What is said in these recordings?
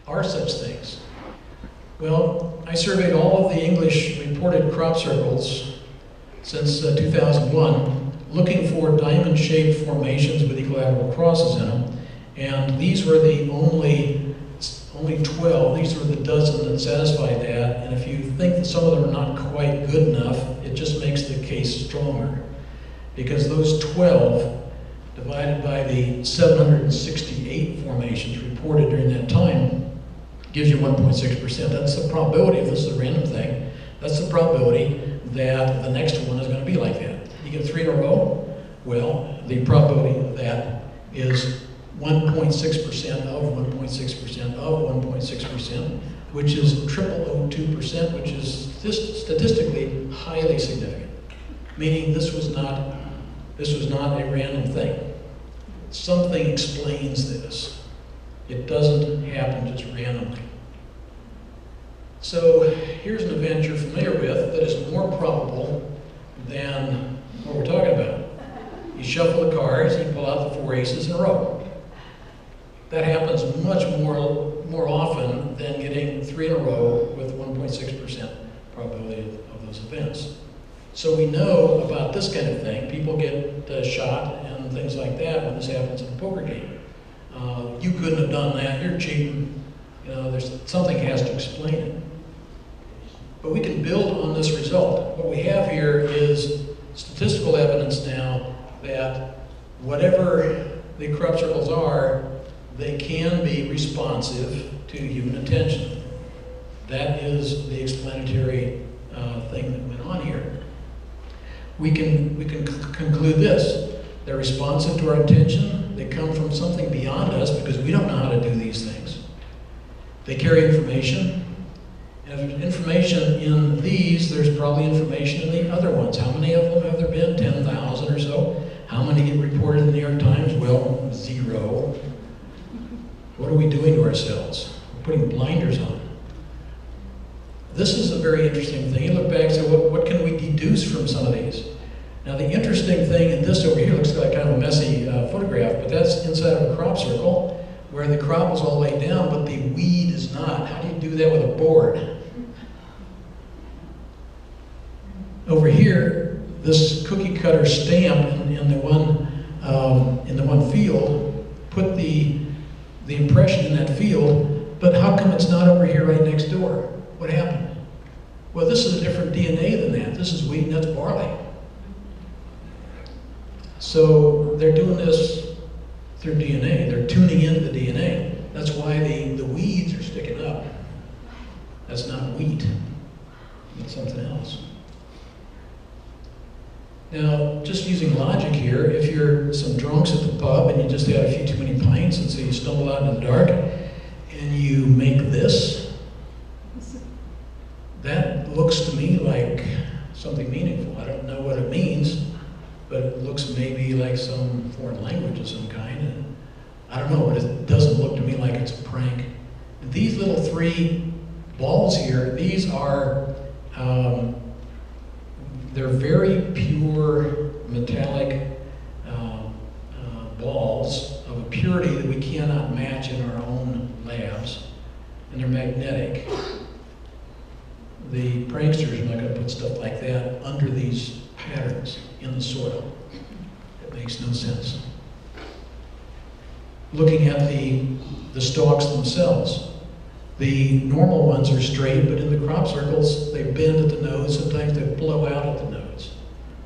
are such things? Well, I surveyed all of the English reported crop circles since 2001, looking for diamond-shaped formations with equilateral crosses in them, and these were the only 12. These were the dozen that satisfied that, and if you think that some of them are not quite good enough, it just makes the case stronger. Because those 12 divided by the 768 formations reported during that time gives you 1.6%. That's the probability, if this is a random thing, that's the probability that the next one is going to be like that. You get 3 in a row, well, the probability of that is 1.6% of 1.6% of 1.6%, which is 0.002%, which is statistically highly significant. Meaning this was not a random thing. Something explains this. It doesn't happen just randomly. So here's an event you're familiar with that is more probable than what we're talking about. You shuffle the cards, you pull out the 4 aces in a row. That happens much more often than getting 3 in a row with 1.6% probability of those events. So we know about this kind of thing. People get shot and things like that when this happens in a poker game. You couldn't have done that, you're cheating. You know, something has to explain it. But we can build on this result. What we have here is statistical evidence now that whatever the crop circles are, they can be responsive to human attention. That is the explanatory thing that went on here. We can conclude this. They're responsive to our attention. They come from something beyond us because we don't know how to do these things. They carry information. And if there's information in these, there's probably information in the other ones. How many of them have there been? 10,000 or so. How many get reported in the New York Times? Well, 0. What are we doing to ourselves? We're putting blinders on. This is a very interesting thing. You look back and say, what can we deduce from some of these? Now the interesting thing in this over here looks like kind of a messy photograph, but that's inside of a crop circle where the crop is all laid down, but the weed is not. How do you do that with a board? Over here, this cookie cutter stamp in the one field put the impression in that field, but how come it's not over here right next door? What happened? Well, this is a different DNA than that. This is wheat and that's barley. So they're doing this through DNA. They're tuning into the DNA. That's why the weeds are sticking up. That's not wheat. That's something else. Now, just using logic here, if you're some drunks at the pub and you just had a few too many pints and so you stumble out in the dark and you make this, that looks to me like something meaningful. I don't know what it means, but it looks maybe like some foreign language of some kind. And I don't know, but it doesn't look to me like it's a prank. And these little 3 balls here, these are, they're very pure metallic balls of a purity that we cannot match in our own labs, and they're magnetic. The pranksters are not going to put stuff like that under these patterns in the soil. It makes no sense. Looking at the stalks themselves, the normal ones are straight, but in the crop circles, they bend at the nodes. Sometimes they blow out at the nodes,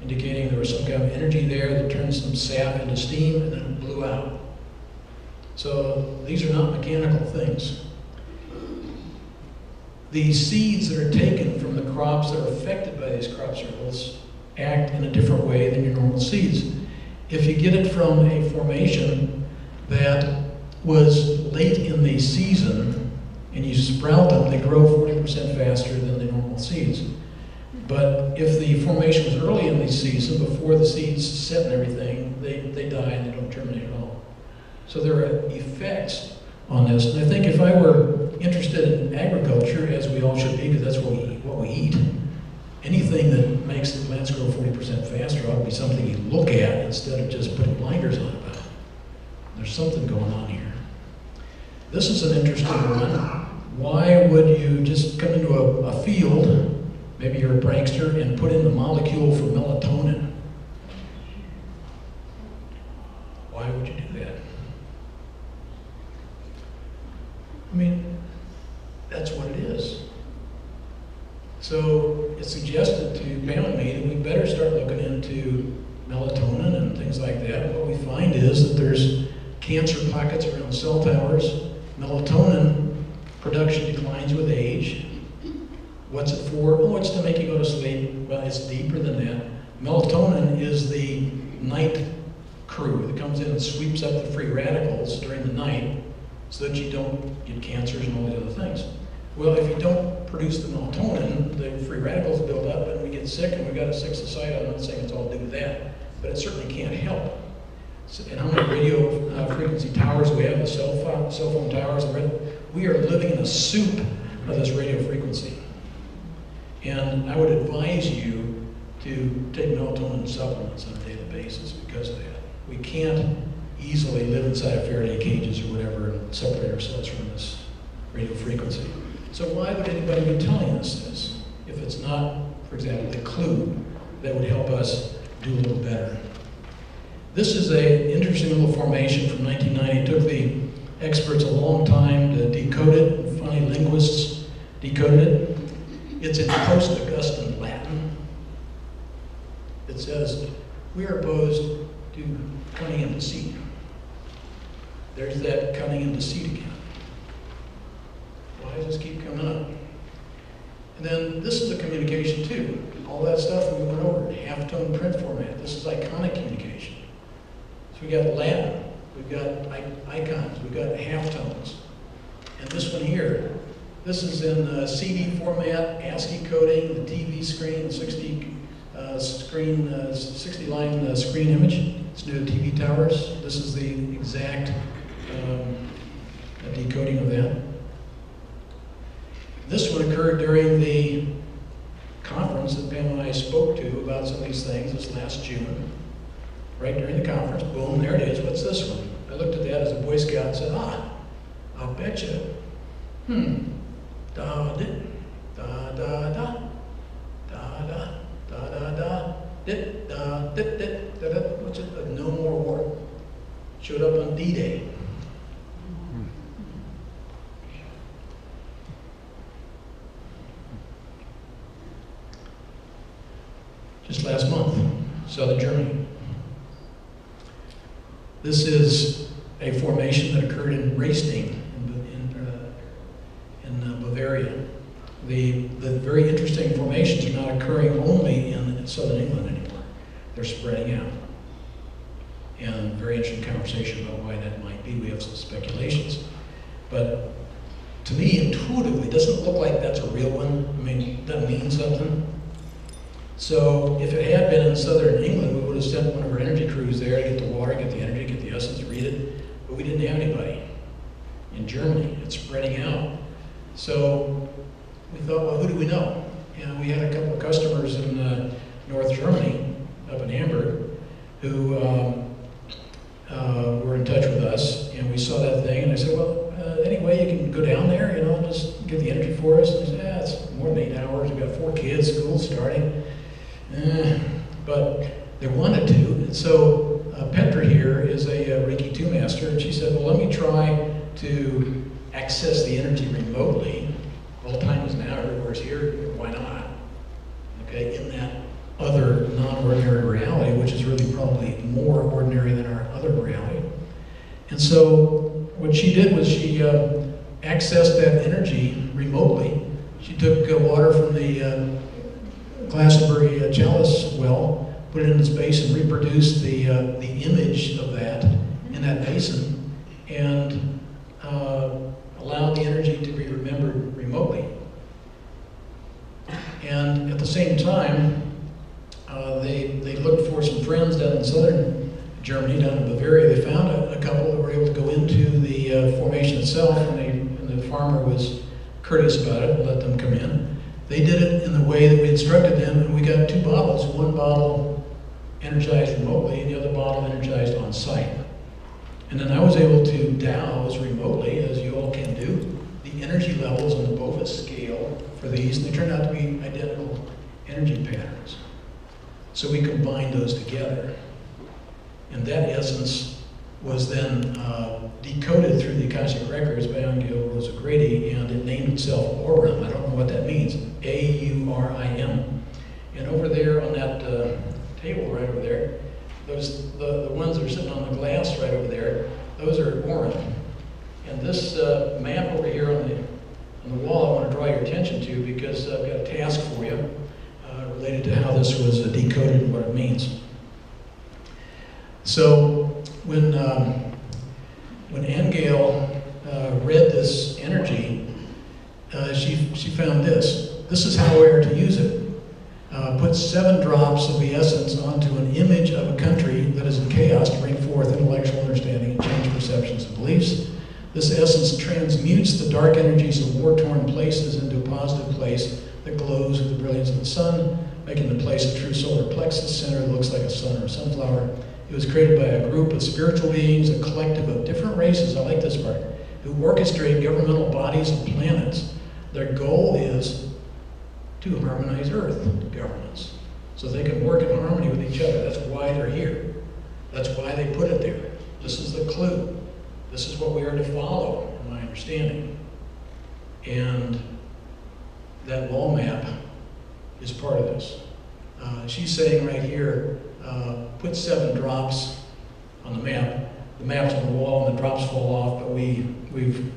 indicating there was some kind of energy there that turned some sap into steam and then it blew out. So these are not mechanical things. The seeds that are taken from the crops that are affected by these crop circles act in a different way than your normal seeds. If you get it from a formation that was late in the season and you sprout them, they grow 40% faster than the normal seeds. But if the formation was early in the season, before the seeds set and everything, they die and they don't germinate at all. So there are effects on this. And I think if I were interested in agriculture, as we all should be, because that's what we eat, anything that makes the plants grow 40% faster ought to be something you look at instead of just putting blinders on about it. There's something going on here. This is an interesting one. Why would you just come into a field, maybe you're a prankster, and put in the molecule for melatonin? Why would you do that? I mean, that's what it is. So it suggested to Pam and me that we better start looking into melatonin and things like that. What we find is that there's cancer pockets around cell towers. Melatonin production declines with age. What's it for? Oh, it's to make you go to sleep. Well, it's deeper than that. Melatonin is the night crew that comes in and sweeps up the free radicals during the night so that you don't get cancers and all these other things. Well, if you don't produce the melatonin, the free radicals build up and we get sick, and we've got a sick society. I'm not saying it's all due to that, but it certainly can't help. So, and how many radio frequency towers we have, the cell phone towers, we are living in a soup of this radio frequency. And I would advise you to take melatonin supplements on a daily basis because of that. We can't easily live inside of Faraday cages or whatever and separate ourselves from this radio frequency. So why would anybody be telling us this if it's not, for example, the clue that would help us do a little better? This is an interesting little formation from 1990. It took the experts a long time to decode it. Funny linguists decoded it. It's in post-Augustan Latin. It says, we are opposed to cunning and deceit. There's that cunning and deceit again. Why does this keep coming up? And then this is a communication too. All that stuff that we went over, half-tone print format. This is iconic communication. So we got Latin, we've got icons, we've got halftones. And this one here, this is in CD format, ASCII coding, the TV screen, 60-line screen image. It's new to TV towers. This is the exact decoding of that. This one occurred during the conference that Pam and I spoke to about some of these things this last June. Right during the conference, boom, there it is. What's this one? I looked at that as a Boy Scout and said, I'll bet you. Da dit, da da da, da da da da da, dit da dit dit da da. What's it? No More War. Showed up on D-Day. Just last month, Southern Germany. This is a formation that occurred in Raisting in Bavaria. The very interesting formations are not occurring only in southern England anymore. They're spreading out. And very interesting conversation about why that might be. We have some speculations. But to me, intuitively, it doesn't look like that's a real one. I mean, that means something. So if it had been in southern England, we would have sent one of our energy crews there to get the water, get the energy, get the essence, read it. But we didn't have anybody. In Germany, it's spreading out. So we thought, well, who do we know? And we had a couple of customers in North Germany, up in Hamburg, who were in touch with us, and we saw that thing, and I said, well, any way you can go down there, you know, and just get the energy for us? And they said, it's more than 8 hours. We've got 4 kids, school starting. But they wanted to, and so Petra here is a Reiki 2 master, and she said, well, let me try to access the energy remotely. Well, time is now, everywhere's here, why not? Okay, in that other non-ordinary reality, which is really probably more ordinary than our other reality. And so what she did was she accessed that energy remotely. She took water from the Glastonbury chalice well, put it into space and reproduced the image of that in that basin, and allowed the energy to be remembered remotely. And at the same time, they looked for some friends down in southern Germany, down in Bavaria. They found a couple that were able to go into the formation itself, and the farmer was courteous about it and let them come in. They did it in the way that we instructed them, and we got 2 bottles. One bottle energized remotely, and the other bottle energized on site. And then I was able to douse remotely, as you all energy levels on the Bova scale for these, and they turned out to be identical energy patterns. So we combined those together. And that essence was then decoded through the Akashic Records by Angel Rose O'Grady, and it named itself Aurum. I don't know what that means, A-U-R-I-M. And over there on that table right over there, the ones that are sitting on the glass right over there, those are Aurum. And this map over here on the wall I want to draw your attention to, because I've got a task for you related to how this was decoded and what it means. So when Angel read this energy, she found this. This is how we are to use it. Put 7 drops of the essence onto an image of a country that is in chaos to bring forth intellectual understanding and change perceptions and beliefs. This essence transmutes the dark energies of war-torn places into a positive place that glows with the brilliance of the sun, making the place a true solar plexus center that looks like a sun or a sunflower. It was created by a group of spiritual beings, a collective of different races, I like this part, who orchestrate governmental bodies and planets. Their goal is to harmonize Earth governments, so they can work in harmony with each other. That's why they're here. That's why they put it there. This is the clue. This is what we are to follow, in my understanding. And that wall map is part of this. She's saying right here, put 7 drops on the map. The map's on the wall and the drops fall off, but we've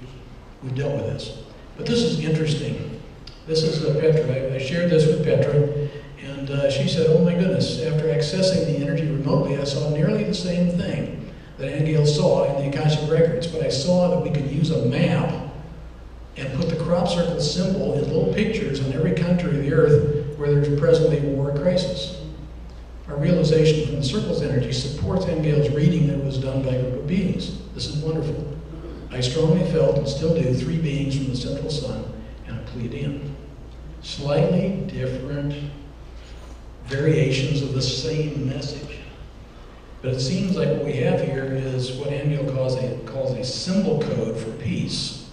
dealt with this. But this is interesting. This is Petra. I shared this with Petra, and she said, oh my goodness, after accessing the energy remotely, I saw nearly the same thing that Angel saw in the Akashic Records, but I saw that we could use a map and put the crop circle symbol in little pictures on every country of the earth where there's presently a war or crisis. Our realization from the circle's energy supports Angel's reading that was done by a group of beings. This is wonderful. I strongly felt, and still do, 3 beings from the central sun and a Pleiadian. Slightly different variations of the same message. But it seems like what we have here is what Angel calls a symbol code for peace.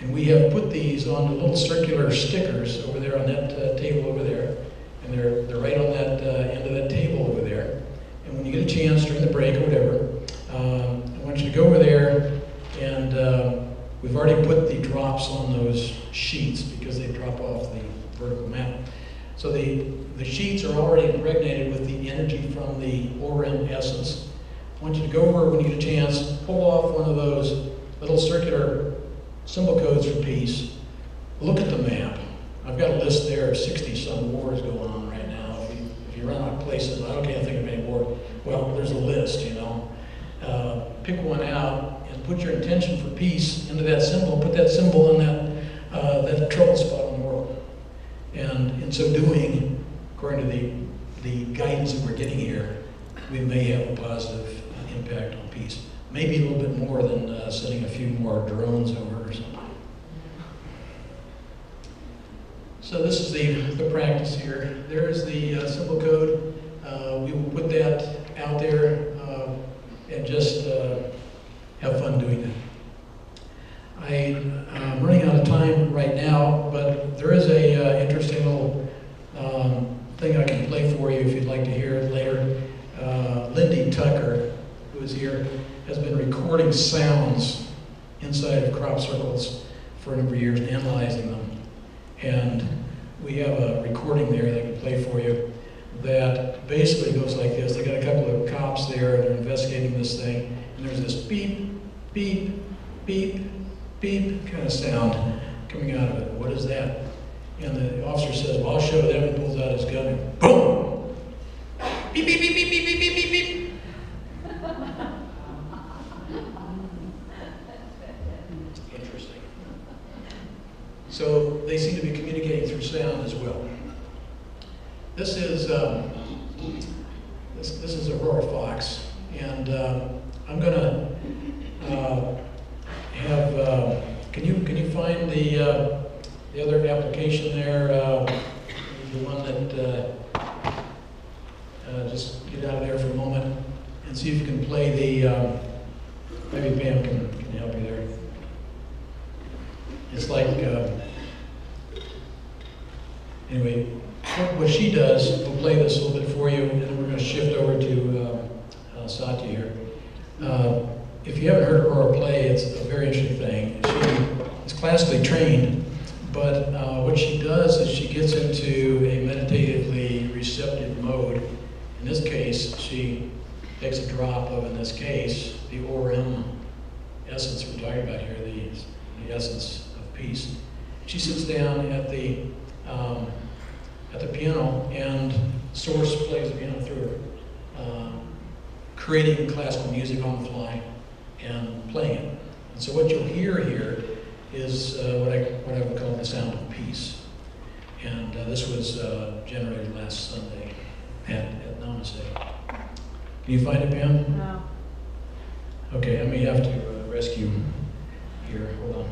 And we have put these on the little circular stickers over there on that table over there. And they're right on that end of that table over there. And when you get a chance during the break or whatever, I want you to go over there, and we've already put the drops on those sheets because they drop off the vertical map. So the sheets are already impregnated with the energy from the Aurum essence. I want you to go over when you get a chance, pull off one of those little circular symbol codes for peace. Look at the map. I've got a list there of 60-some wars going on right now. If you run out of places, I can't think of any war. Well, there's a list, you know. Pick one out and put your intention for peace into that symbol. Put that symbol in that trouble spot on the world. And in so doing, according to the guidance that we're getting here, we may have a positive impact on peace. Maybe a little bit more than sending a few more drones over or something. So this is the practice here. There's the symbol code. We will put that out there and just have fun doing it. I'm running out of time right now, but there is a interesting little thing I can play for you if you'd like to hear it later. Lindy Tucker, who is here, has been recording sounds inside of crop circles for a number of years and analyzing them. And we have a recording there that I can play for you that basically goes like this. They got a couple of cops there, they're investigating this thing, and there's this beep, beep, beep, beep kind of sound coming out of it. What is that? And the officer says, well, I'll show them, and pulls out his gun, and boom! Beep, beep, beep, beep, beep, beep, beep, beep, beep. Interesting. So they seem to be communicating through sound as well. This is this is Aurora Fox, and I'm going to have. Can you find the other application there? The one that just get out of there for a moment and see if you can play the. Maybe Pam can help you there. It's like, anyway, what she does, we'll play this a little bit for you, and then we're going to shift over to Satya here. If you haven't heard Aurora play, it's a very interesting thing. She is classically trained, but what she does is she gets into a meditatively receptive mode. In this case, she takes a drop of, in this case, the Om essence we're talking about here, the essence of peace. She sits down at the piano, and Source plays the piano through her, creating classical music on the fly and playing it. And so what you'll hear here is what I would call the sound of peace. And this was generated last Sunday at Namaste. Can you find it, Pam? No. Okay, I may have to rescue here. Hold on.